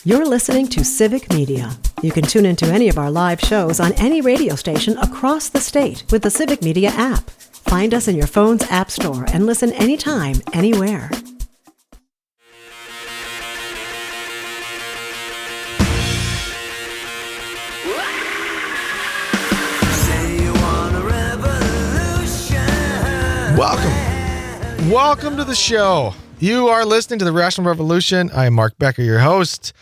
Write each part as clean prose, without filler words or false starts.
You're listening to Civic Media. You can tune into any of our live shows on any radio station across the state with the Civic Media app. Find us in your phone's app store and listen anytime, anywhere. Welcome to the show. You are listening to the Rational Revolution. I am Mark Becker, your host.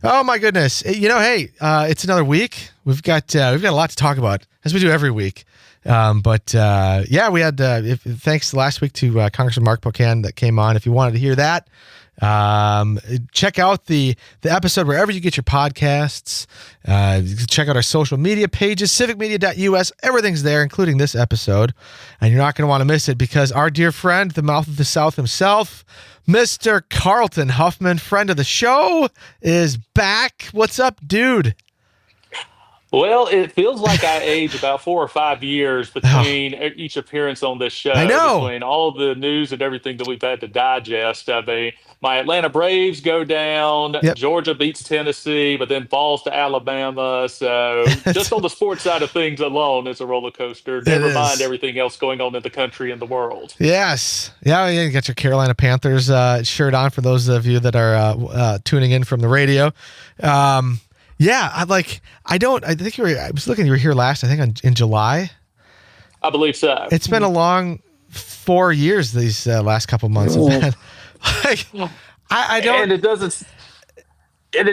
Oh my goodness! It's another week. We've got a lot to talk about, as we do every week. We had thanks last week to Congressman Mark Pocan that came on. If you wanted to hear that, check out the episode wherever you get your podcasts. Check out our social media pages, civicmedia.us. Everything's there, including this episode. And you're not going to want to miss it because our dear friend, the mouth of the South himself, Mr. Carlton Huffman, friend of the show, is back. What's up, dude? Well, it feels like I age about 4 or 5 years between each appearance on this show. I know. Between all the news and everything that we've had to digest. I mean, my Atlanta Braves go down. Yep. Georgia beats Tennessee, but then falls to Alabama. So just on the sports side of things alone, it's a roller coaster. Never mind everything else going on in the country and the world. Yes. Yeah, you got your Carolina Panthers shirt on for those of you that are tuning in from the radio. I was looking, you were here last, I think in July. I believe so. It's been a long 4 years, these last couple months. I don't. And it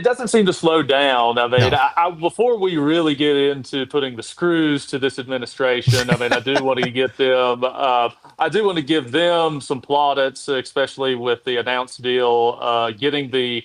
doesn't seem to slow down. I mean, no. Before we really get into putting the screws to this administration, I mean, I do want to get them. I do want to give them some plaudits, especially with the announced deal, getting the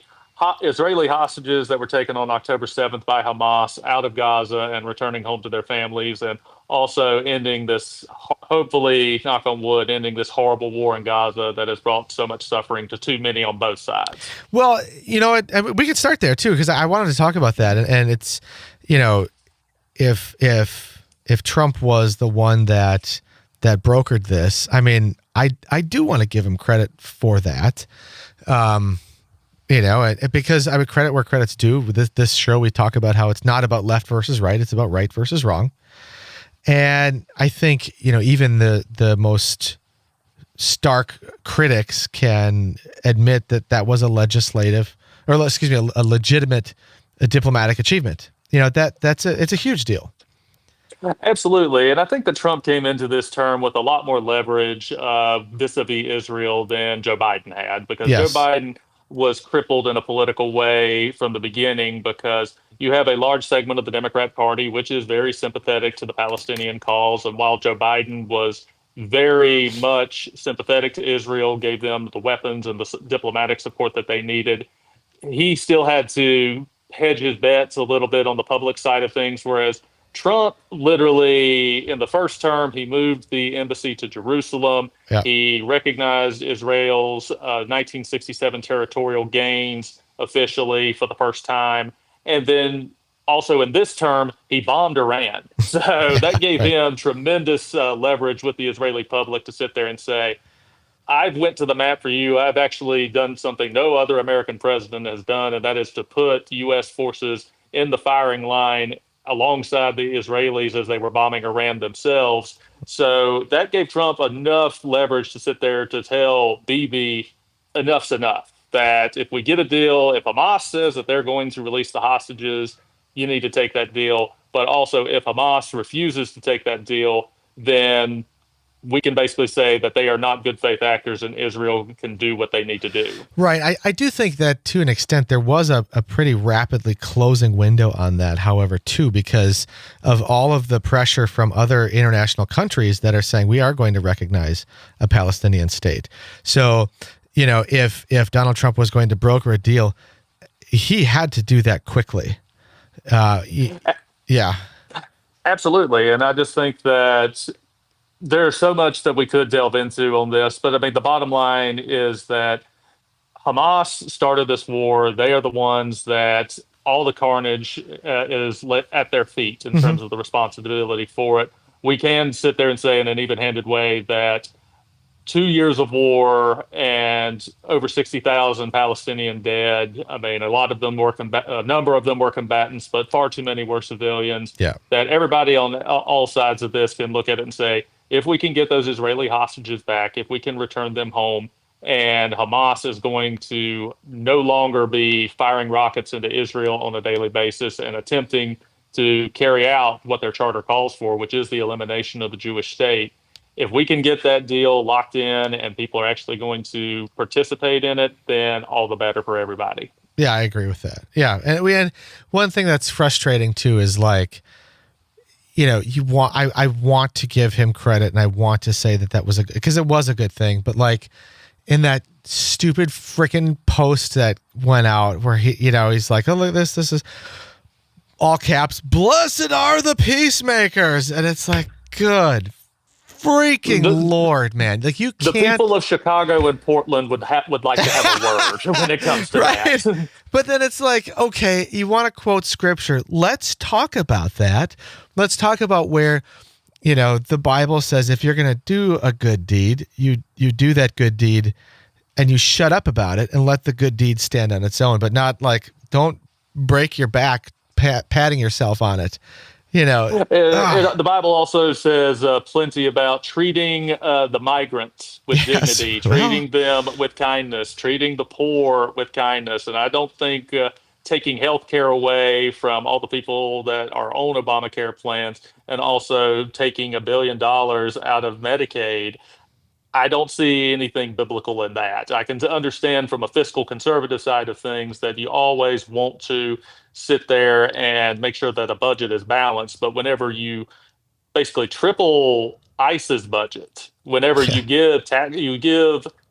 Israeli hostages that were taken on October 7th by Hamas out of Gaza and returning home to their families, and also ending this, hopefully, knock on wood, ending this horrible war in Gaza that has brought so much suffering to too many on both sides. Well, you know what, we could start there too, because I wanted to talk about that, and it's, you know, if Trump was the one that brokered this, I mean, I do want to give him credit for that. You know, because I would credit where credit's due. With this show, we talk about how it's not about left versus right; it's about right versus wrong. And I think, you know, even the most stark critics can admit that was a legitimate diplomatic achievement. You know, it's a huge deal. Absolutely. And I think that Trump came into this term with a lot more leverage vis-a-vis Israel than Joe Biden had, because Yes. Joe Biden was crippled in a political way from the beginning, because you have a large segment of the Democrat Party which is very sympathetic to the Palestinian cause. And while Joe Biden was very much sympathetic to Israel, gave them the weapons and the diplomatic support that they needed, he still had to hedge his bets a little bit on the public side of things, whereas Trump, literally, in the first term, he moved the embassy to Jerusalem. Yeah. He recognized Israel's 1967 territorial gains officially for the first time. And then also in this term, he bombed Iran. So that gave him tremendous leverage with the Israeli public to sit there and say, I've went to the mat for you. I've actually done something no other American president has done, and that is to put U.S. forces in the firing line alongside the Israelis as they were bombing Iran themselves. So that gave Trump enough leverage to sit there to tell Bibi enough's enough, that if we get a deal, if Hamas says that they're going to release the hostages, you need to take that deal. But also if Hamas refuses to take that deal, then we can basically say that they are not good faith actors and Israel can do what they need to do. Right. I do think that to an extent there was a pretty rapidly closing window on that, however, too, because of all of the pressure from other international countries that are saying we are going to recognize a Palestinian state. So, you know, if Donald Trump was going to broker a deal, he had to do that quickly. Yeah. Absolutely. And I just think that there's so much that we could delve into on this, but I mean, the bottom line is that Hamas started this war. They are the ones that all the carnage is at their feet in terms of the responsibility for it. We can sit there and say in an even-handed way that 2 years of war and over 60,000 Palestinian dead. I mean, a number of them were combatants, but far too many were civilians. Yeah. That everybody on all sides of this can look at it and say, if we can get those Israeli hostages back, if we can return them home, and Hamas is going to no longer be firing rockets into Israel on a daily basis and attempting to carry out what their charter calls for, which is the elimination of the Jewish state. If we can get that deal locked in and people are actually going to participate in it, then all the better for everybody. Yeah, I agree with that. Yeah. And one thing that's frustrating too is like, I want to give him credit and I want to say that was because it was a good thing, but like in that stupid freaking post that went out where he's like, oh, look at this is all caps, blessed are the peacemakers. And it's like, good freaking Lord, man. Like you can't. The people of Chicago and Portland would like to have a word when it comes to that. But then it's like, okay, you want to quote scripture. Let's talk about that. Let's talk about where, the Bible says if you're going to do a good deed, you do that good deed and you shut up about it and let the good deed stand on its own, but not like, don't break your back patting yourself on it. The Bible also says plenty about treating the migrants with dignity, treating them with kindness, treating the poor with kindness. And I don't think taking health care away from all the people that are on Obamacare plans and also taking $1 billion out of Medicaid, I don't see anything biblical in that. I can understand from a fiscal conservative side of things that you always want to sit there and make sure that a budget is balanced. But whenever you basically triple ICE's budget, whenever you give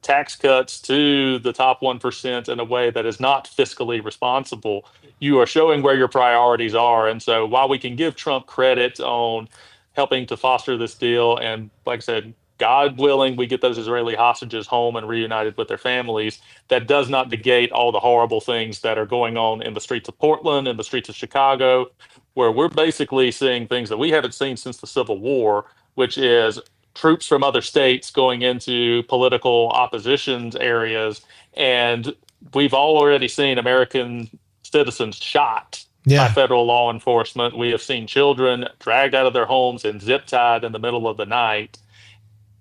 tax cuts to the top 1% in a way that is not fiscally responsible, you are showing where your priorities are. And so while we can give Trump credit on helping to foster this deal, and like I said, God willing, we get those Israeli hostages home and reunited with their families, that does not negate all the horrible things that are going on in the streets of Portland and the streets of Chicago, where we're basically seeing things that we haven't seen since the Civil War, which is troops from other states going into political opposition's areas. And we've already seen American citizens shot by federal law enforcement. We have seen children dragged out of their homes and zip-tied in the middle of the night.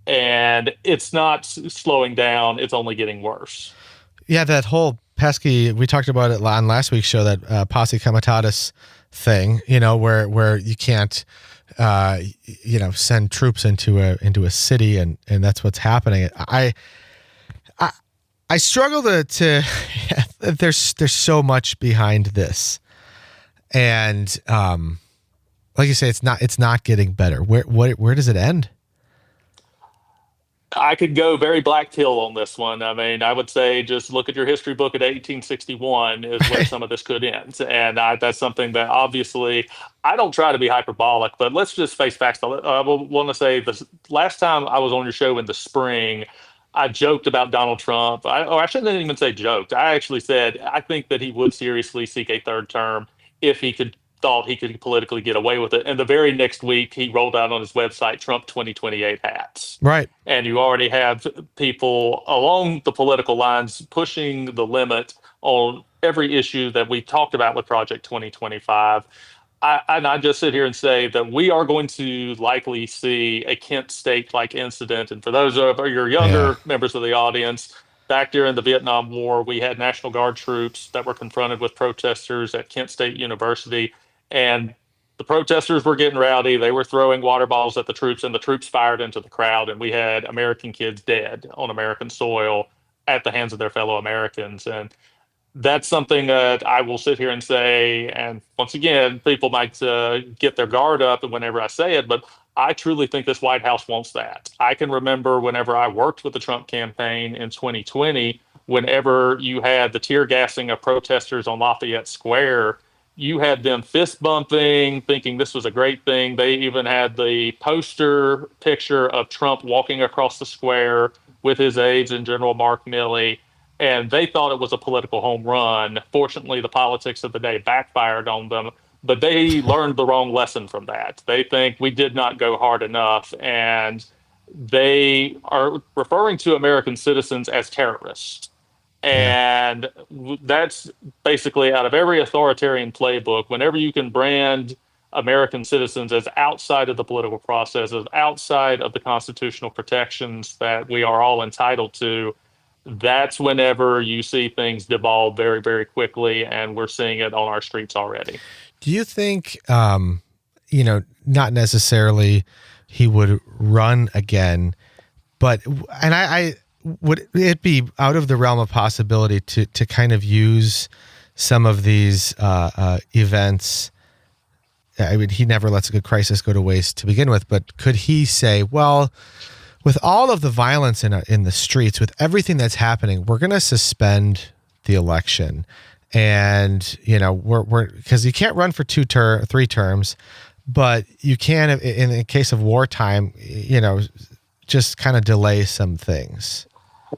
And it's not slowing down. It's only getting worse. Yeah, that whole pesky, we talked about it on last week's show, that posse comitatus thing, where you can't, send troops into a city, and that's what's happening. I struggle to there's so much behind this. And like you say, it's not getting better. Where does it end? I could go very Black Till on this one. I mean, I would say just look at your history book at 1861 is where some of this could end. And that's something that obviously I don't try to be hyperbolic, but let's just face facts. I want to say the last time I was on your show in the spring, I joked about Donald Trump. I shouldn't even say joked. I actually said I think that he would seriously seek a third term if he thought he could politically get away with it. And the very next week, he rolled out on his website Trump 2028 hats. Right. And you already have people along the political lines pushing the limit on every issue that we talked about with Project 2025. I just sit here and say that we are going to likely see a Kent State-like incident. And for those of your younger members of the audience, back during the Vietnam War, we had National Guard troops that were confronted with protesters at Kent State University. And the protesters were getting rowdy. They were throwing water bottles at the troops, and the troops fired into the crowd. And we had American kids dead on American soil at the hands of their fellow Americans. And that's something that I will sit here and say. And once again, people might get their guard up whenever I say it, but I truly think this White House wants that. I can remember whenever I worked with the Trump campaign in 2020, whenever you had the tear gassing of protesters on Lafayette Square, you had them fist bumping, thinking this was a great thing. They even had the poster picture of Trump walking across the square with his aides and General Mark Milley, and they thought it was a political home run. Fortunately, the politics of the day backfired on them, but they learned the wrong lesson from that. They think we did not go hard enough, and they are referring to American citizens as terrorists. And that's basically out of every authoritarian playbook. Whenever you can brand American citizens as outside of the political process, as outside of the constitutional protections that we are all entitled to, that's whenever you see things devolve very, very quickly. And we're seeing it on our streets already. Do you think, not necessarily he would run again, but, and I would it be out of the realm of possibility to kind of use some of these events? I mean, he never lets a good crisis go to waste to begin with, but could he say, well, with all of the violence in the streets, with everything that's happening, we're going to suspend the election, and we're because you can't run for 3 terms, but you can in the case of wartime, just kind of delay some things.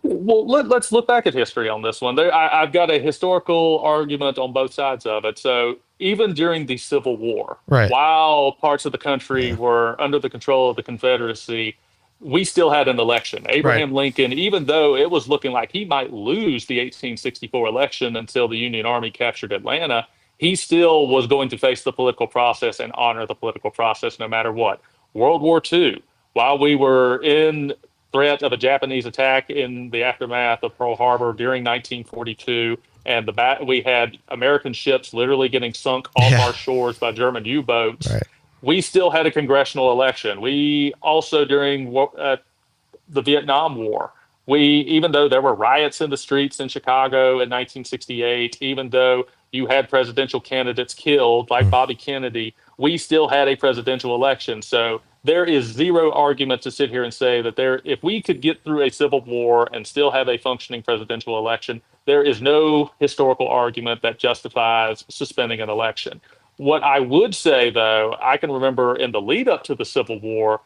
Well, let's look back at history on this one. I've got a historical argument on both sides of it. So even during the Civil War, right, while parts of the country were under the control of the Confederacy, we still had an election. Abraham Lincoln, even though it was looking like he might lose the 1864 election until the Union Army captured Atlanta, he still was going to face the political process and honor the political process no matter what. World War II, while we were in threat of a Japanese attack in the aftermath of Pearl Harbor during 1942, and we had American ships literally getting sunk off our shores by German U-boats. Right. We still had a congressional election. We also, during the Vietnam War, even though there were riots in the streets in Chicago in 1968, even though you had presidential candidates killed like Bobby Kennedy, we still had a presidential election. So there is zero argument to sit here and say that if we could get through a civil war and still have a functioning presidential election, there is no historical argument that justifies suspending an election. What I would say, though, I can remember in the lead up to the Civil War,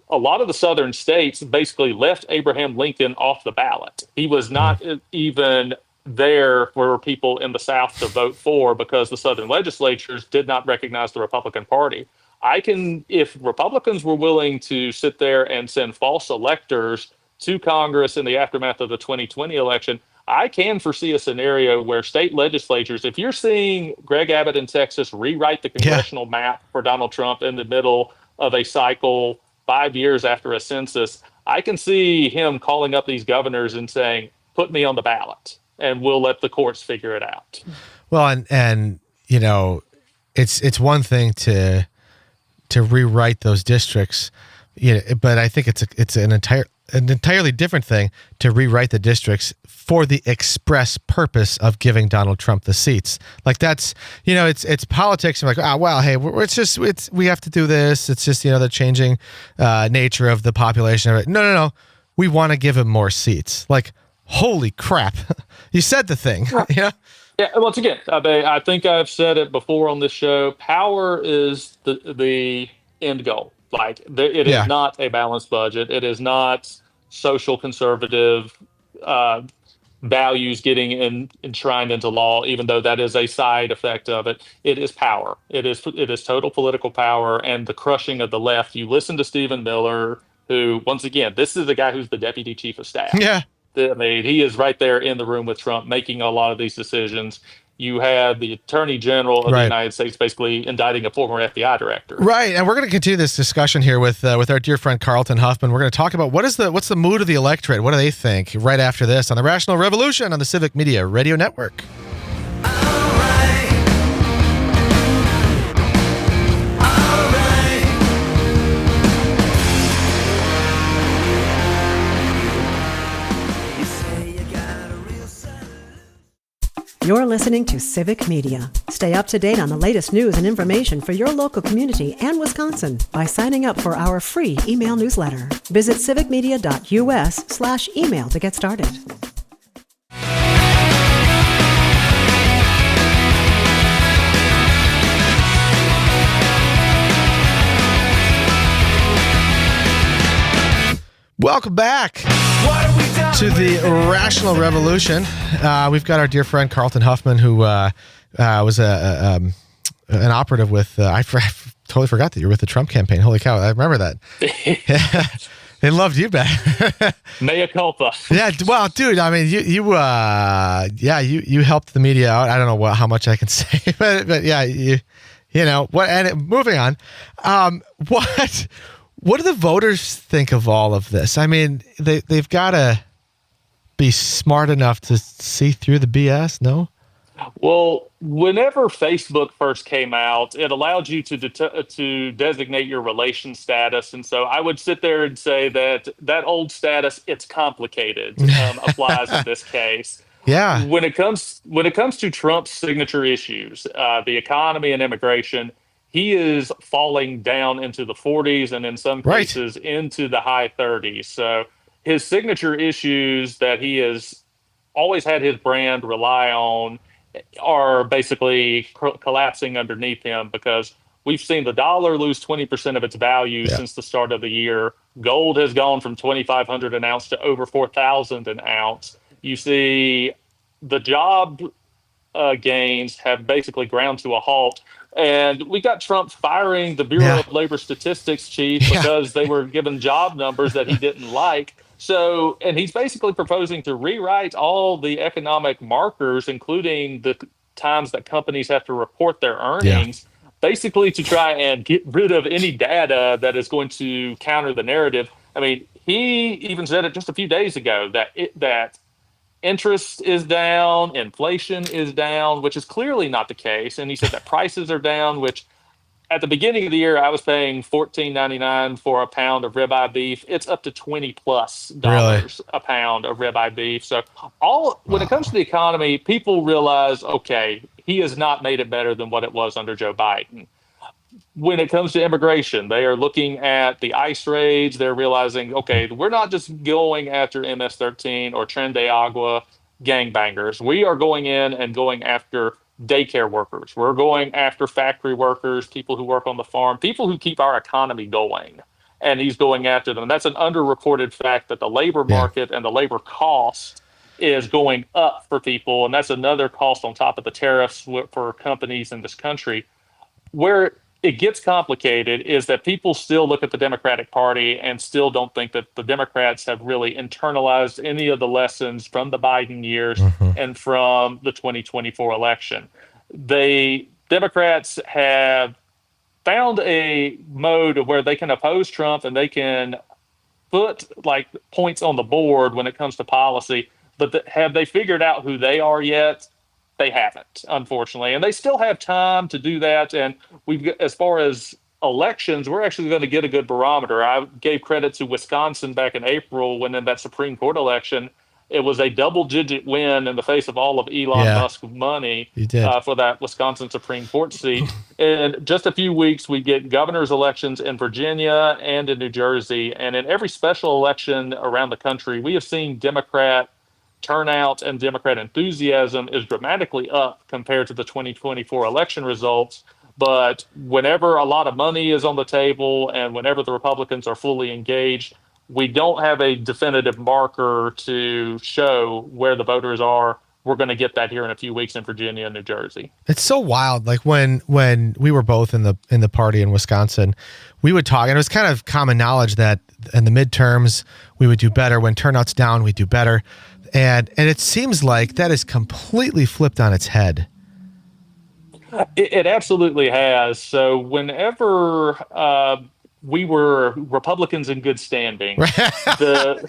a lot of the southern states basically left Abraham Lincoln off the ballot. He was not even there for people in the South to vote for because the southern legislatures did not recognize the Republican Party. If Republicans were willing to sit there and send false electors to Congress in the aftermath of the 2020 election, I can foresee a scenario where state legislatures, if you're seeing Greg Abbott in Texas rewrite the congressional map for Donald Trump in the middle of a cycle 5 years after a census, I can see him calling up these governors and saying, put me on the ballot and we'll let the courts figure it out. Well, and it's one thing to rewrite those districts, but I think it's an entirely different thing to rewrite the districts for the express purpose of giving Donald Trump the seats. Like that's, it's politics. I'm like, well, hey, we have to do this. It's just, the changing nature of the population. No. We want to give him more seats. Like, holy crap. You said the thing. Yeah. Yeah, once again, I think I've said it before on this show. Power is the end goal. Like, it is not a balanced budget. It is not social conservative values getting enshrined into law, even though that is a side effect of it. It is power. It is total political power and the crushing of the left. You listen to Stephen Miller, who, once again, this is the guy who's the deputy chief of staff. Yeah. I mean, he is right there in the room with Trump making a lot of these decisions. You have the Attorney General of the United States basically indicting a former FBI director. Right, and we're going to continue this discussion here with our dear friend Carlton Huffman. We're going to talk about what's the mood of the electorate? What do they think? Right after this on the Rational Revolution on the Civic Media Radio Network. You're listening to Civic Media. Stay up to date on the latest news and information for your local community and Wisconsin by signing up for our free email newsletter. Visit civicmedia.us/email to get started. Welcome back to the Rational Revolution. We've got our dear friend Carlton Huffman, who was an operative with. I totally forgot that you were with the Trump campaign. Holy cow! I remember that. They loved you better. Mea culpa. Yeah, well, dude, I mean, you helped the media out. I don't know how much I can say, but yeah, you know what? And moving on, what do the voters think of all of this? I mean, they've got to be smart enough to see through the BS. No. Well, whenever Facebook first came out, it allowed you to designate your relation status, and so I would sit there and say that old status, it's complicated, applies in this case. Yeah. When it comes to Trump's signature issues, the economy and immigration, he is falling down into the 40s and in some cases into the high 30s. So his signature issues that he has always had his brand rely on are basically collapsing underneath him, because we've seen the dollar lose 20% of its value since the start of the year. Gold has gone from 2,500 an ounce to over 4,000 an ounce. You see the job gains have basically ground to a halt. And we got Trump firing the Bureau of Labor Statistics chief because they were given job numbers that he didn't like. So, and he's basically proposing to rewrite all the economic markers, including the times that companies have to report their earnings, basically to try and get rid of any data that is going to counter the narrative. I mean, he even said it just a few days ago that interest is down, inflation is down, which is clearly not the case. And he said that prices are down, which at the beginning of the year, I was paying $14.99 for a pound of ribeye beef. It's up to $20+ a pound of ribeye beef. So when it comes to the economy, people realize, okay, he has not made it better than what it was under Joe Biden. When it comes to immigration, they are looking at the ICE raids. They're realizing, okay, we're not just going after MS-13 or Tren de Agua gangbangers. We are going in and going after daycare workers. We're going after factory workers, people who work on the farm, people who keep our economy going. And he's going after them. And that's an underreported fact, that the labor market and the labor cost is going up for people. And that's another cost on top of the tariffs for companies in this country. Where it gets complicated is that people still look at the Democratic Party and still don't think that the Democrats have really internalized any of the lessons from the Biden years and from the 2024 election. Democrats have found a mode where they can oppose Trump and they can put like points on the board when it comes to policy, but have they figured out who they are yet? They haven't, unfortunately, and they still have time to do that. And as far as elections, we're actually going to get a good barometer. I gave credit to Wisconsin back in April when in that Supreme Court election, it was a double-digit win in the face of all of Elon Musk's money for that Wisconsin Supreme Court seat. In just a few weeks, we get governor's elections in Virginia and in New Jersey, and in every special election around the country, we have seen Democrat turnout and Democrat enthusiasm is dramatically up compared to the 2024 election results. But whenever a lot of money is on the table and whenever the Republicans are fully engaged, we don't have a definitive marker to show where the voters are. We're going to get that here in a few weeks in Virginia and New Jersey. It's so wild. Like when we were both in the party in Wisconsin, we would talk, and it was kind of common knowledge that in the midterms we would do better. When turnout's down, we do better. And it seems like that is completely flipped on its head. It absolutely has. So whenever we were Republicans in good standing, the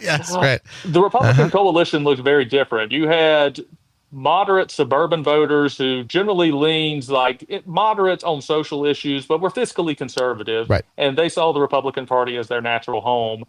Republican coalition looked very different. You had moderate suburban voters who generally leans moderate on social issues, but were fiscally conservative. Right. And they saw the Republican Party as their natural home.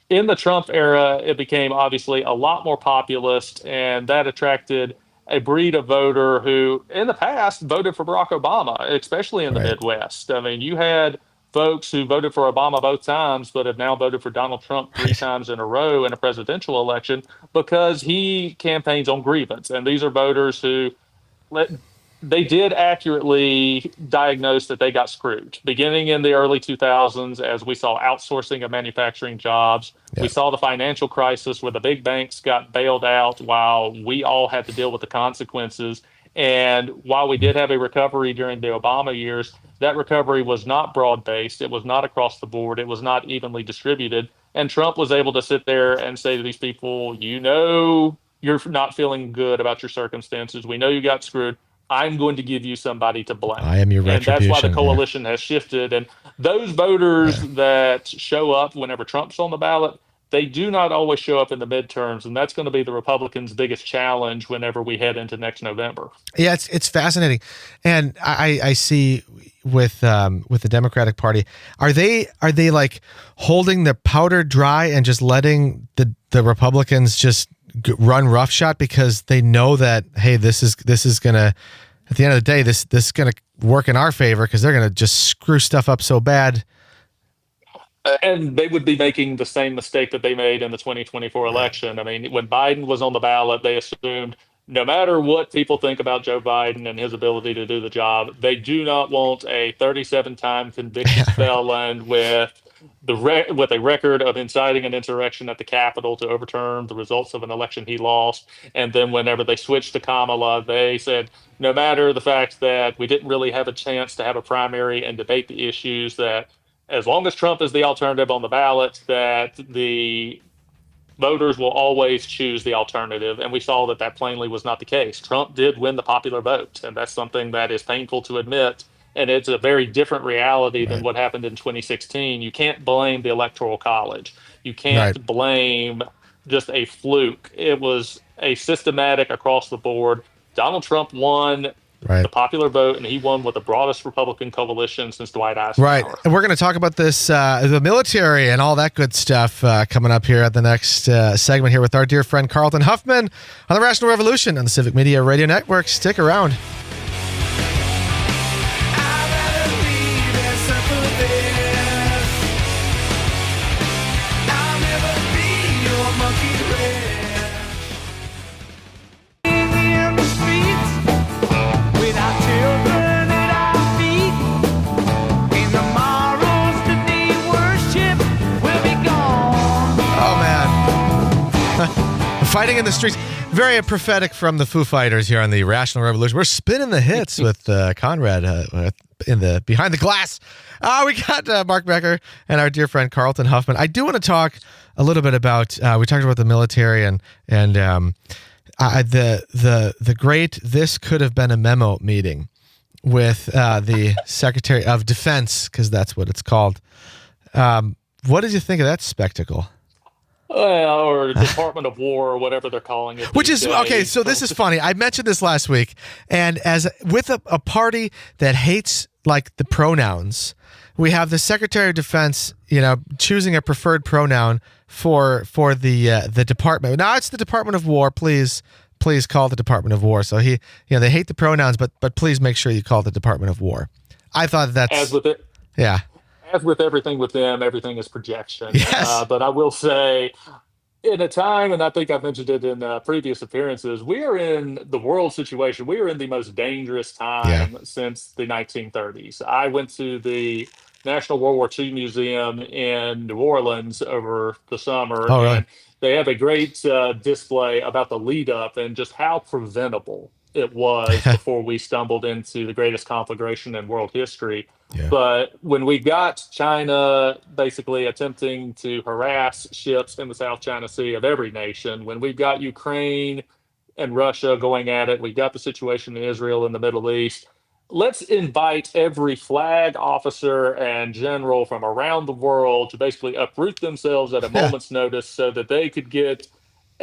In the Trump era, it became obviously a lot more populist, and that attracted a breed of voter who, in the past, voted for Barack Obama, especially in the Midwest. I mean, you had folks who voted for Obama both times, but have now voted for Donald Trump 3 times in a row in a presidential election because he campaigns on grievance. And these are voters who they did accurately diagnose that they got screwed. Beginning in the early 2000s, as we saw outsourcing of manufacturing jobs, we saw the financial crisis where the big banks got bailed out while we all had to deal with the consequences. And while we did have a recovery during the Obama years, that recovery was not broad-based. It was not across the board. It was not evenly distributed. And Trump was able to sit there and say to these people, you're not feeling good about your circumstances. We know you got screwed. I'm going to give you somebody to I blame. am your And that's why the retribution. Yeah. coalition has shifted. And those voters Yeah. that show up whenever Trump's on the ballot, they do not always show up in the midterms. And that's going to be the Republicans' biggest challenge whenever we head into next November. Yeah, it's fascinating, and I see with the Democratic Party, are they like holding their powder dry and just letting the Republicans just run roughshod because they know that, hey, this is gonna, at the end of the day, this is gonna work in our favor because they're gonna just screw stuff up so bad. And they would be making the same mistake that they made in the 2024 election. I mean, when Biden was on the ballot, they assumed no matter what people think about Joe Biden and his ability to do the job, they do not want a 37-time convicted felon with with a record of inciting an insurrection at the Capitol to overturn the results of an election he lost. And then whenever they switched to Kamala, they said, no matter the fact that we didn't really have a chance to have a primary and debate the issues, that as long as Trump is the alternative on the ballot, that the voters will always choose the alternative. And we saw that that plainly was not the case. Trump did win the popular vote, and that's something that is painful to admit. And it's a very different reality than Right. what happened in 2016. You can't blame the Electoral College. You Right. can't blame just a fluke. It was a systematic across the board. Donald Trump won Right. the popular vote, and he won with the broadest Republican coalition since Dwight Right. Eisenhower. And we're going to talk about this, the military and all that good stuff coming up here at the next segment here with our dear friend Carlton Huffman on the Rational Revolution on the Civic Media Radio Network. Stick around. Fighting in the streets. Very prophetic from the Foo Fighters here on the Rational Revolution. We're spinning the hits with Conrad in the behind the glass. We got Mark Becker and our dear friend Carlton Huffman. I do want to talk a little bit about. We talked about the military and the great. This could have been a memo meeting with the Secretary of Defense, because that's what it's called. What did you think of that spectacle? Or Department of War, or whatever they're calling it. Which is, okay, so this is funny. I mentioned this last week, and as with a party that hates, like, the pronouns, we have the Secretary of Defense, choosing a preferred pronoun for the department. Now, it's the Department of War. Please call the Department of War. So they hate the pronouns, but please make sure you call the Department of War. I thought that's... As with it. Yeah. As with everything with them, everything is projection. Yes. But I will say, in a time, and I think I've mentioned it in previous appearances, we are in the world situation. We are in the most dangerous time since the 1930s. I went to the National World War II Museum in New Orleans over the summer. Oh, really? And they have a great display about the lead up and just how preventable it was before we stumbled into the greatest conflagration in world history. Yeah. But when we got China basically attempting to harass ships in the South China Sea of every nation, when we've got Ukraine and Russia going at it, we've got the situation in Israel and the Middle East, let's invite every flag officer and general from around the world to basically uproot themselves at a moment's notice so that they could get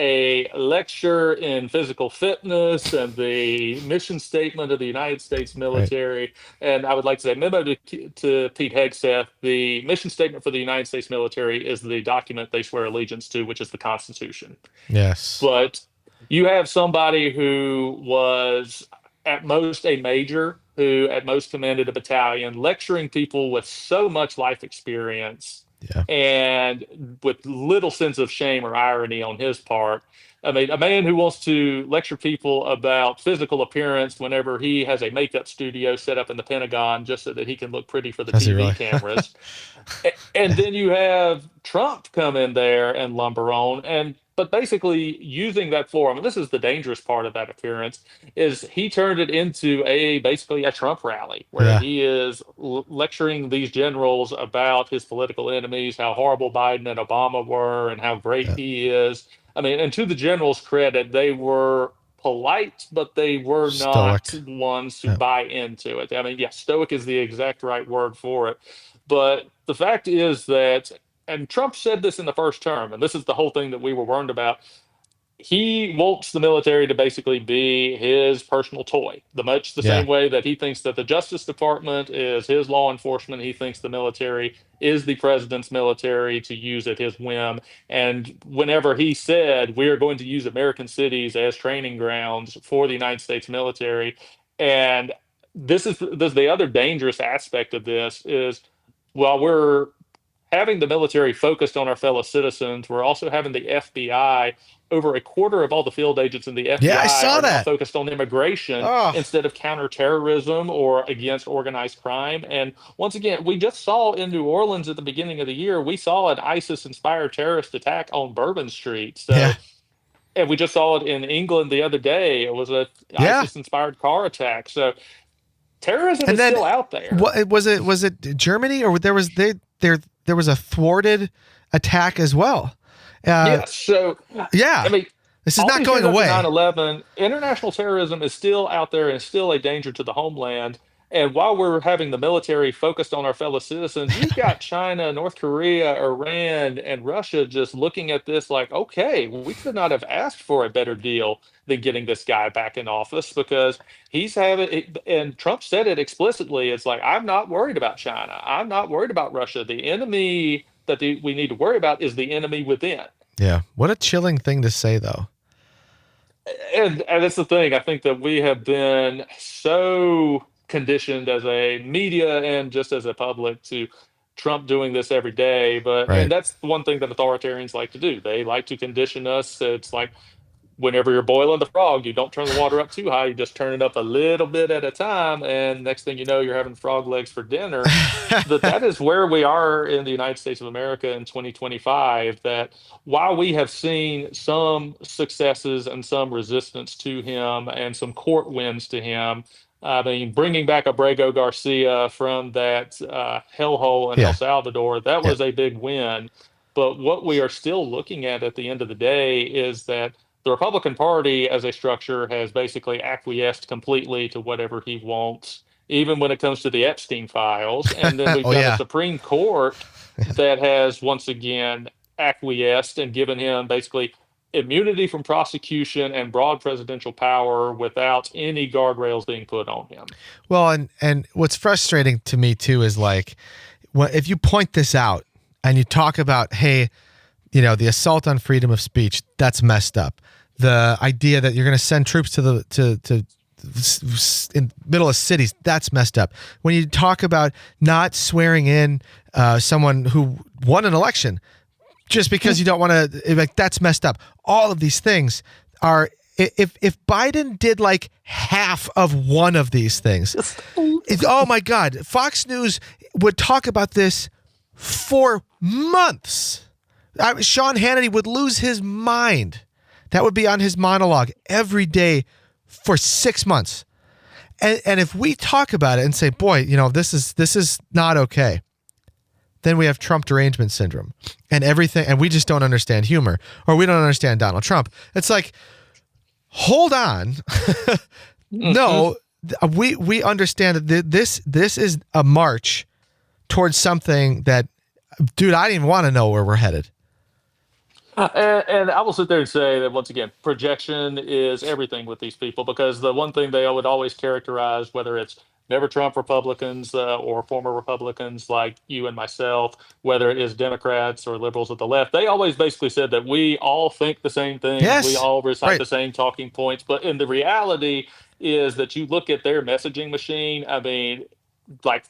a lecture in physical fitness and the mission statement of the United States military. Right. And I would like to say, memo to Pete Hegseth, the mission statement for the United States military is the document they swear allegiance to, which is the Constitution. Yes. But you have somebody who was at most a major, who at most commanded a battalion, lecturing people with so much life experience. Yeah. And with little sense of shame or irony on his part. I mean, a man who wants to lecture people about physical appearance whenever he has a makeup studio set up in the Pentagon just so that he can look pretty for the TV cameras. And then you have Trump come in there and lumber on. And but basically using that forum, and this is the dangerous part of that appearance, is he turned it into basically a Trump rally where Yeah. he is lecturing these generals about his political enemies, how horrible Biden and Obama were, and how great Yeah. he is. I mean, and to the generals' credit, they were polite, but they were not Stoic. ones to Yeah. buy into it. I mean, yeah, stoic is the exact right word for it. But the fact is that, and Trump said this in the first term, and this is the whole thing that we were warned about. He wants the military to basically be his personal toy, much the Yeah. same way that he thinks that the Justice Department is his law enforcement. He thinks the military is the president's military to use at his whim. And whenever he said, we are going to use American cities as training grounds for the United States military, and this the other dangerous aspect of this is while we're having the military focused on our fellow citizens, we're also having the FBI. Over a quarter of all the field agents in the Yeah, I FBI saw are now that. focused on immigration Oh, instead of counterterrorism or against organized crime. And once again, we just saw in New Orleans at the beginning of the year, we saw an ISIS inspired terrorist attack on Bourbon Street. yeah. So, and we just saw it in England the other day. It was a Yeah. ISIS inspired car attack. So terrorism And is then still out there. what was it Germany, or there was a thwarted attack as well? Yes. So, I Yeah. mean, This is all not these going years after away. 9/11, international terrorism is still out there and still a danger to the homeland. And while we're having the military focused on our fellow citizens, you've got China, North Korea, Iran, and Russia just looking at this like, okay, we could not have asked for a better deal than getting this guy back in office because he's having it. And Trump said it explicitly. It's like, I'm not worried about China. I'm not worried about Russia. The enemy that we need to worry about is the enemy within. Yeah. What a chilling thing to say, though. And that's the thing. I think that we have been so conditioned as a media and just as a public to Trump doing this every day. But and Right. that's the one thing that authoritarians like to do. They like to condition us. It's like whenever you're boiling the frog, you don't turn the water up too high. You just turn it up a little bit at a time, and next thing you know, you're having frog legs for dinner. That is where we are in the United States of America in 2025. That while we have seen some successes and some resistance to him and some court wins to him, I mean, bringing back Abrego Garcia from that hellhole in El Yeah. Salvador, that Yeah. was a big win. But what we are still looking at the end of the day is that the Republican Party as a structure has basically acquiesced completely to whatever he wants, even when it comes to the Epstein files. And then we've Oh got a yeah. Supreme Court that has once again acquiesced and given him basically immunity from prosecution and broad presidential power without any guardrails being put on him. Well, and what's frustrating to me too is like, if you point this out and you talk about, hey, the assault on freedom of speech, that's messed up. The idea that you're going to send troops to in middle of cities, that's messed up. When you talk about not swearing in someone who won an election just because you don't want to, like, that's messed up. All of these things are, if Biden did like half of one of these things, oh my God, Fox News would talk about this for months. Sean Hannity would lose his mind. That would be on his monologue every day for 6 months. And if we talk about it and say, boy, this is not okay, then we have Trump derangement syndrome and everything. And we just don't understand humor, or we don't understand Donald Trump. It's like, hold on. No, we understand that this is a march towards something that, dude, I didn't even want to know where we're headed. And I will sit there and say that once again, projection is everything with these people because the one thing they would always characterize, whether it's never Trump Republicans or former Republicans like you and myself, whether it is Democrats or liberals at the left, they always basically said that we all think the same things, we Yes. all recite Right. the same talking points. But in the reality is that you look at their messaging machine, I mean, like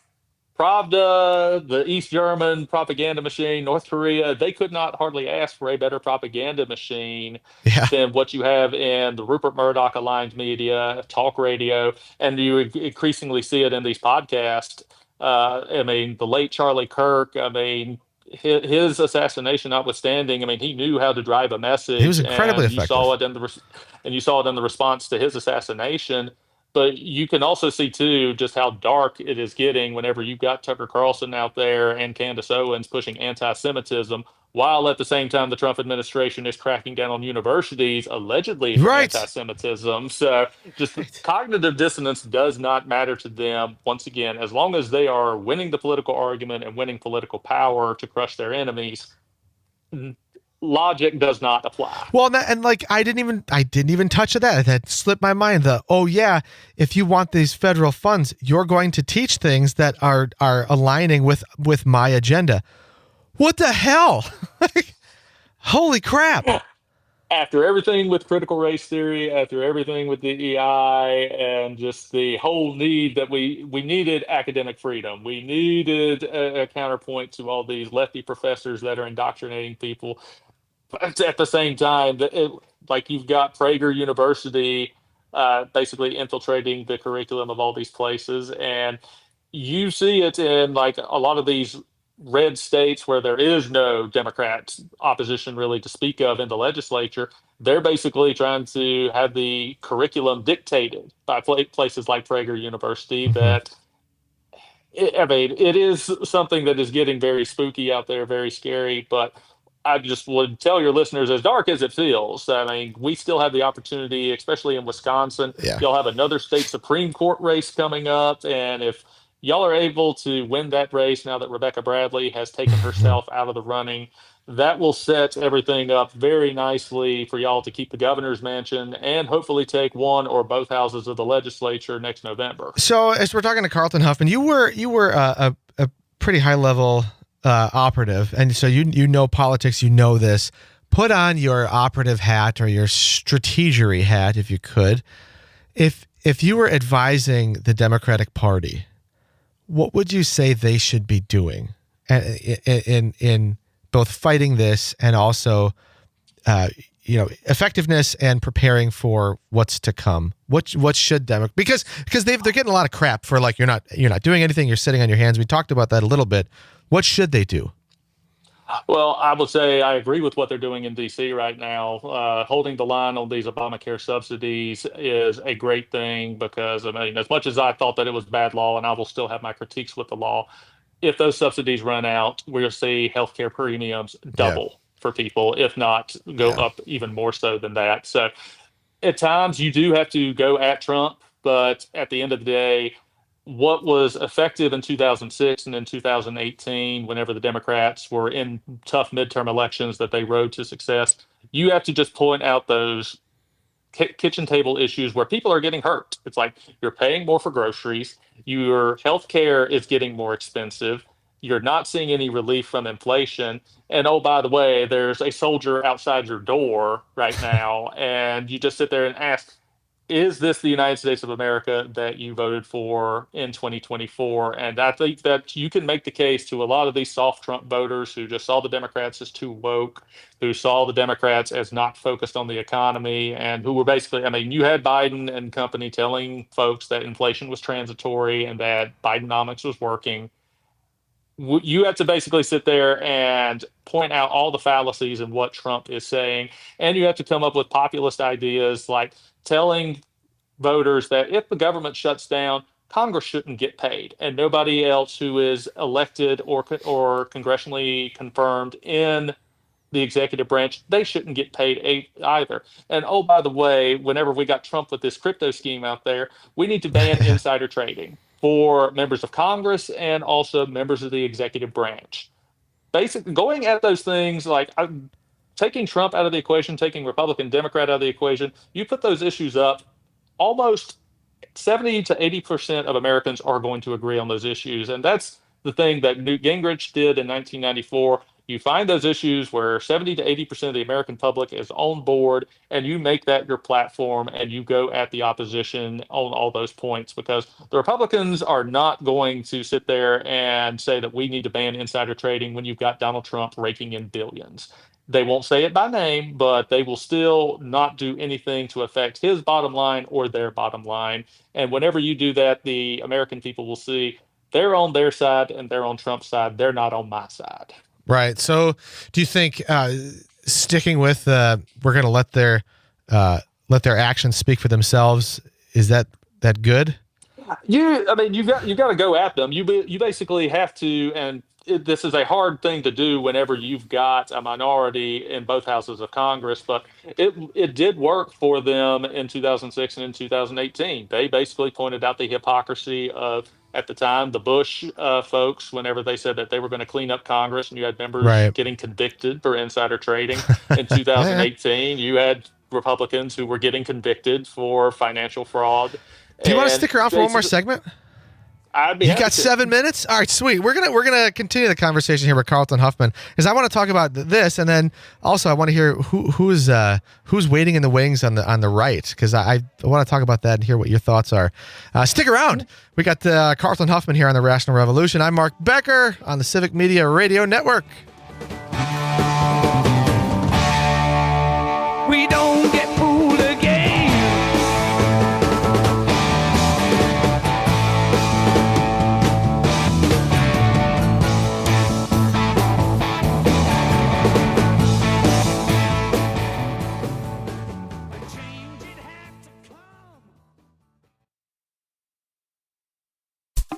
Pravda, the East German propaganda machine, North Korea, they could not hardly ask for a better propaganda machine Yeah. than what you have in the Rupert Murdoch aligned media, talk radio, and you increasingly see it in these podcasts. I mean, the late Charlie Kirk, I mean, his assassination notwithstanding, I mean, he knew how to drive a He was message, incredibly and you saw effective. it in the response to his assassination. But you can also see too just how dark it is getting whenever you've got Tucker Carlson out there and Candace Owens pushing anti-Semitism, while at the same time the Trump administration is cracking down on universities allegedly for Right. anti-Semitism. So just Right. cognitive dissonance does not matter to them. Once again, as long as they are winning the political argument and winning political power to crush their enemies, logic does not apply. Well, and like I didn't even touch on that. That slipped my mind. Oh yeah, if you want these federal funds, you're going to teach things that are aligning with my agenda. What the hell? Holy crap. After everything with critical race theory, after everything with DEI, and just the whole need that we needed academic freedom, we needed a counterpoint to all these lefty professors that are indoctrinating people. But at the same time, like you've got Prager University basically infiltrating the curriculum of all these places, and you see it in like a lot of these red states where there is no Democrat opposition really to speak of in the legislature. They're basically trying to have the curriculum dictated by places like Prager University. Mm-hmm. I mean, it is something that is getting very spooky out there, very scary. But I just would tell your listeners, as dark as it feels, I mean, we still have the opportunity, especially in Wisconsin. Yeah. You'll have another state Supreme Court race coming up. And if y'all are able to win that race now that Rebecca Bradley has taken herself out of the running, that will set everything up very nicely for y'all to keep the governor's mansion and hopefully take one or both houses of the legislature next November. So as we're talking to Carlton Huffman, you were a pretty high level operative, and so you know politics. You know this. Put on your operative hat or your strategery hat, if you could. If you were advising the Democratic Party, what would you say they should be doing in both fighting this and also, effectiveness and preparing for what's to come? What should because they're getting a lot of crap for like you're not doing anything, you're sitting on your hands. We talked about that a little bit. What should they do? Well, I would say I agree with what they're doing in D.C. right now. Holding the line on these Obamacare subsidies is a great thing because, I mean, as much as I thought that it was bad law, and I will still have my critiques with the law, if those subsidies run out, we'll see healthcare premiums double for people, if not go up even more so than that. So at times you do have to go at Trump, but at the end of the day, what was effective in 2006 and in 2018, whenever the Democrats were in tough midterm elections that they rode to success, you have to just point out those kitchen table issues where people are getting hurt. It's like you're paying more for groceries, your health care is getting more expensive, you're not seeing any relief from inflation. And oh, by the way, there's a soldier outside your door right now. And you just sit there and ask, is this the United States of America that you voted for in 2024? And I think that you can make the case to a lot of these soft Trump voters who just saw the Democrats as too woke, who saw the Democrats as not focused on the economy, and who were basically, I mean, you had Biden and company telling folks that inflation was transitory and that Bidenomics was working. You have to basically sit there and point out all the fallacies in what Trump is saying. And you have to come up with populist ideas like telling voters that if the government shuts down, Congress shouldn't get paid, and nobody else who is elected or congressionally confirmed in the executive branch, they shouldn't get paid either. And oh, by the way, whenever we got Trump with this crypto scheme out there, we need to ban insider trading for members of Congress and also members of the executive branch. Basically, going at those things like taking Trump out of the equation, taking Republican, Democrat out of the equation, you put those issues up, almost 70 to 80% of Americans are going to agree on those issues. And that's the thing that Newt Gingrich did in 1994. You find those issues where 70 to 80% of the American public is on board, and you make that your platform and you go at the opposition on all those points, because the Republicans are not going to sit there and say that we need to ban insider trading when you've got Donald Trump raking in billions. They won't say it by name, but they will still not do anything to affect his bottom line or their bottom line. And whenever you do that, the American people will see they're on their side and they're on Trump's side. They're not on my side. Right. So, do you think sticking with we're going to let their actions speak for themselves, is that good? You got to go at them. You basically have to, and this is a hard thing to do whenever you've got a minority in both houses of Congress. But it did work for them in 2006 and in 2018. They basically pointed out the hypocrisy of, at the time, the Bush folks, whenever they said that they were going to clean up Congress, and you had members Right. getting convicted for insider trading. In Yeah. 2018, you had Republicans who were getting convicted for financial fraud. Do you want to And stick around for one more segment? I'd be You happy got to. 7 minutes? All right, sweet. We're gonna continue the conversation here with Carlton Huffman, because I want to talk about this, and then also I want to hear who's waiting in the wings on the right, because I want to talk about that and hear what your thoughts are. Stick around. We got Carlton Huffman here on the Rational Revolution. I'm Mark Becker on the Civic Media Radio Network. We don't get fooled again.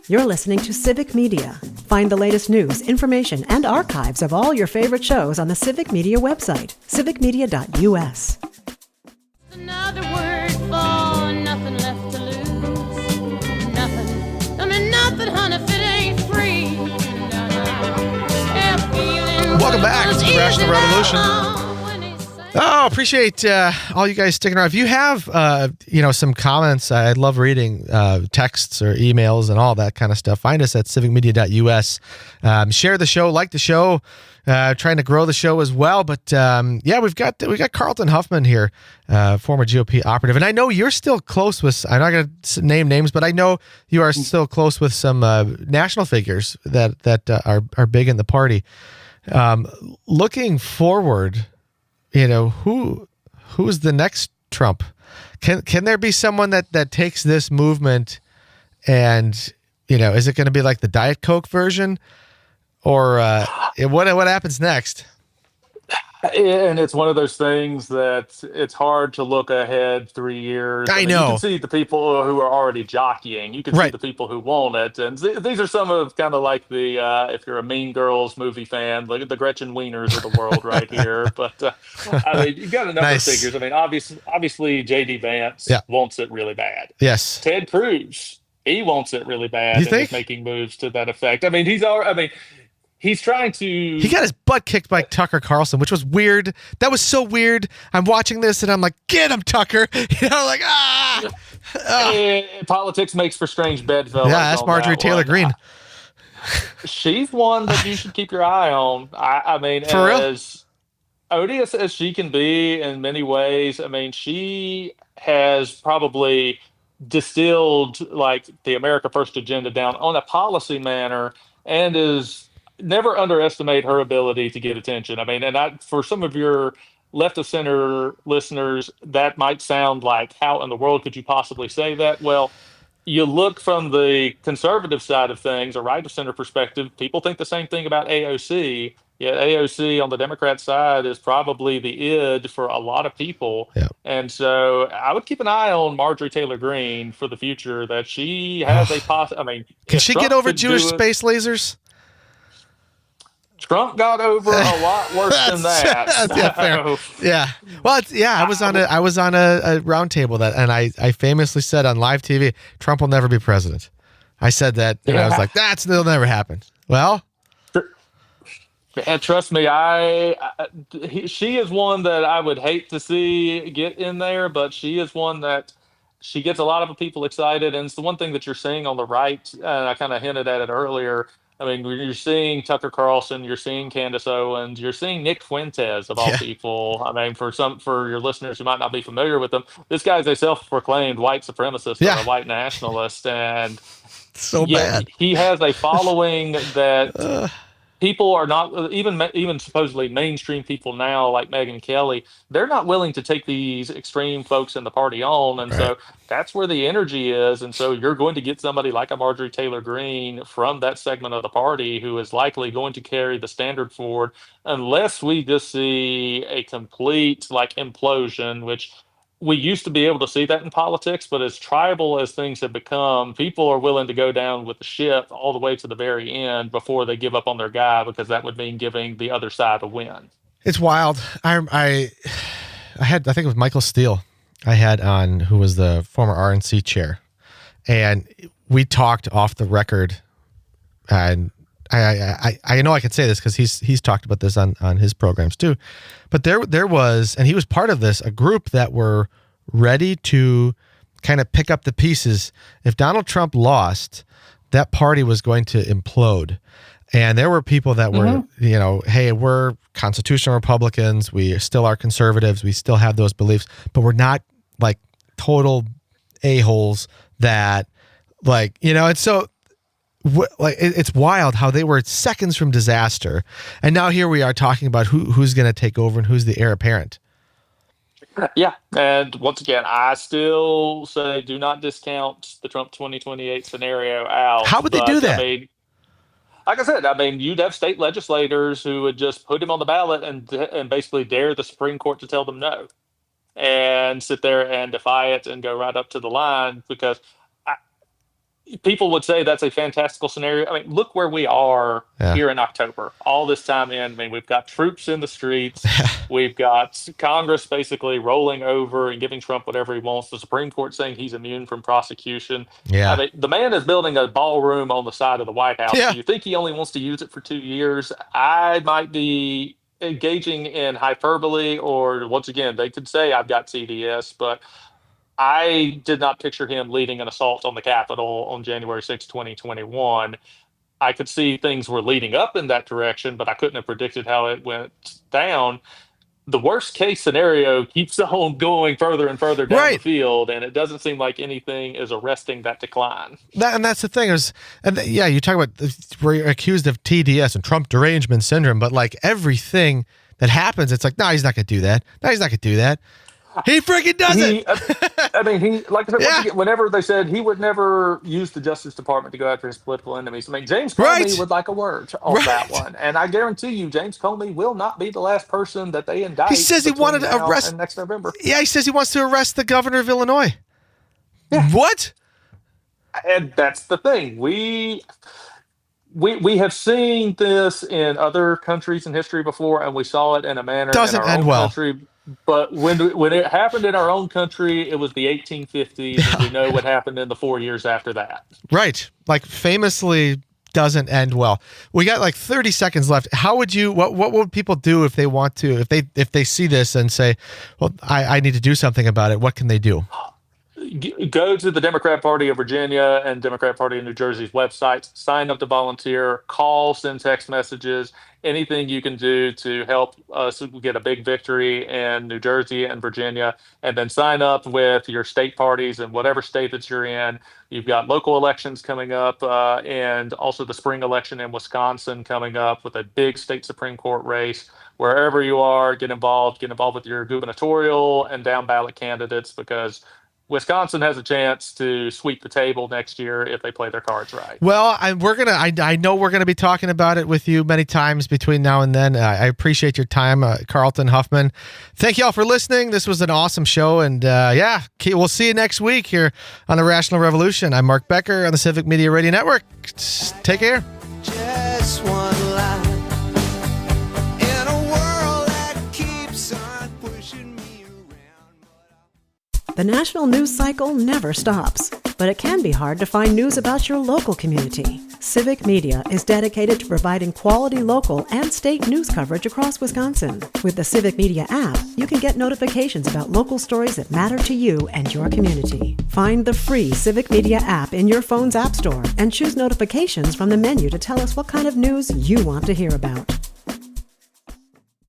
You're listening to Civic Media. Find the latest news, information, and archives of all your favorite shows on the Civic Media website, civicmedia.us. Another word for nothing left to lose. Nothing. I mean, nothing, honey, if it ain't free. Welcome back to the Rational Revolution. Oh, appreciate all you guys sticking around. If you have, some comments, I'd love reading texts or emails and all that kind of stuff. Find us at civicmedia.us. Share the show, like the show, trying to grow the show as well. But we got Carlton Huffman here, former GOP operative, and I know you're still close with. I'm not going to name names, but I know you are still close with some national figures that are big in the party. Looking forward. Who's the next Trump? Can there be someone that takes this movement and, is it going to be like the Diet Coke version, or what happens next? And it's one of those things that it's hard to look ahead 3 years. I know. You can see the people who are already jockeying. You can see Right. the people who want it. And these are some of kind of like the, if you're a Mean Girls movie fan, look at the Gretchen Wieners of the world right here. But, you've got a number Nice. of figures. I mean, obviously J.D. Vance wants it really bad. Yes. Ted Cruz, he wants it really bad. You and think? is making moves to that effect. He's trying to. He got his butt kicked by Tucker Carlson, which was weird. That was so weird. I'm watching this and I'm like, get him, Tucker. Politics makes for strange bedfellows. Yeah, that's Marjorie Taylor Greene. She's one that you should keep your eye on. For real? As odious as she can be in many ways, she has probably distilled like the America First agenda down on a policy manner, and is never underestimate her ability to get attention. For some of your left of center listeners, that might sound like, how in the world could you possibly say that? Well, you look from the conservative side of things, a right of center perspective, people think the same thing about AOC. Yet AOC on the Democrat side is probably the id for a lot of people. Yeah. And so I would keep an eye on Marjorie Taylor Greene for the future, that she has a Can she get over Jewish space lasers? Trump got over a lot worse than that. Yeah, fair. Yeah. Well, I was on a round table and I famously said on live TV, Trump will never be president. I said that, and I was like, that'll never happen. Well, and trust me, she is one that I would hate to see get in there, but she is one that she gets a lot of people excited. And it's the one thing that you're seeing on the right. And I kind of hinted at it earlier. You're seeing Tucker Carlson, you're seeing Candace Owens, you're seeing Nick Fuentes of all people. For your listeners who might not be familiar with them, this guy's a self-proclaimed white supremacist or a white nationalist, and so bad. He has a following that people are not even supposedly mainstream people now like Megyn Kelly. They're not willing to take these extreme folks in the party on, and Right. so that's where the energy is. And so you're going to get somebody like a Marjorie Taylor Greene from that segment of the party who is likely going to carry the standard forward, unless we just see a complete like implosion, which we used to be able to see that in politics, but as tribal as things have become, people are willing to go down with the ship all the way to the very end before they give up on their guy, because that would mean giving the other side a win. It's wild. I had, I think it was Michael Steele I had on, who was the former RNC chair, and we talked off the record, and I know I could say this because he's talked about this on his programs too, but there was, and he was part of this, a group that were ready to kind of pick up the pieces. If Donald Trump lost, that party was going to implode. And there were people that were, hey, we're constitutional Republicans. We still are conservatives. We still have those beliefs, but we're not like total a-holes that and so it's wild how they were seconds from disaster. And now here we are talking about who's going to take over and who's the heir apparent. Yeah. And once again, I still say do not discount the Trump 2028 scenario out. How would they do that? I mean, like I said, you'd have state legislators who would just put him on the ballot and basically dare the Supreme Court to tell them no, and sit there and defy it and go right up to the line, because people would say that's a fantastical scenario. I mean, look where we are here in October. All this time in, we've got troops in the streets. We've got Congress basically rolling over and giving Trump whatever he wants. The Supreme Court saying he's immune from prosecution. Yeah. The man is building a ballroom on the side of the White House. Yeah. Do you think he only wants to use it for 2 years? I might be engaging in hyperbole, or once again, they could say I've got CDS, but I did not picture him leading an assault on the Capitol on January 6, 2021. I could see things were leading up in that direction, but I couldn't have predicted how it went down. The worst case scenario keeps on going further and further down the field, and it doesn't seem like anything is arresting that decline. And that's the thing is, you talk about we're accused of TDS and Trump derangement syndrome, but like everything that happens, it's like, no, he's not going to do that. No, he's not going to do that. He freaking does it. He, like I said, once again, whenever they said he would never use the Justice Department to go after his political enemies, James Comey would like a word on that one. And I guarantee you, James Comey will not be the last person that they indict. He says he wanted to arrest next November. Yeah, he says he wants to arrest the governor of Illinois. Yeah. What? And that's the thing. We have seen this in other countries in history before, and we saw it in a manner Doesn't in our end own well. country. But when it happened in our own country, it was the 1850s, and we know what happened in the 4 years after that. Right. Like famously doesn't end well. We got like 30 seconds left. How would you, what would people do if they want to, if they see this and say, well, I need to do something about it? What can they do? Go to the Democrat Party of Virginia and Democrat Party of New Jersey's websites, sign up to volunteer, call, send text messages, anything you can do to help us get a big victory in New Jersey and Virginia, and then sign up with your state parties in whatever state that you're in. You've got local elections coming up, and also the spring election in Wisconsin coming up with a big state Supreme Court race. Wherever you are, get involved with your gubernatorial and down ballot candidates, because Wisconsin has a chance to sweep the table next year if they play their cards right. Well, I know we're gonna be talking about it with you many times between now and then. I appreciate your time, Carlton Huffman. Thank you all for listening. This was an awesome show, and we'll see you next week here on the Rational Revolution. I'm Mark Becker on the Civic Media Radio Network. Take care. Just one line in a world that keeps on pushing me around. The national news cycle never stops, but it can be hard to find news about your local community. Civic Media is dedicated to providing quality local and state news coverage across Wisconsin. With the Civic Media app, you can get notifications about local stories that matter to you and your community. Find the free Civic Media app in your phone's app store and choose notifications from the menu to tell us what kind of news you want to hear about.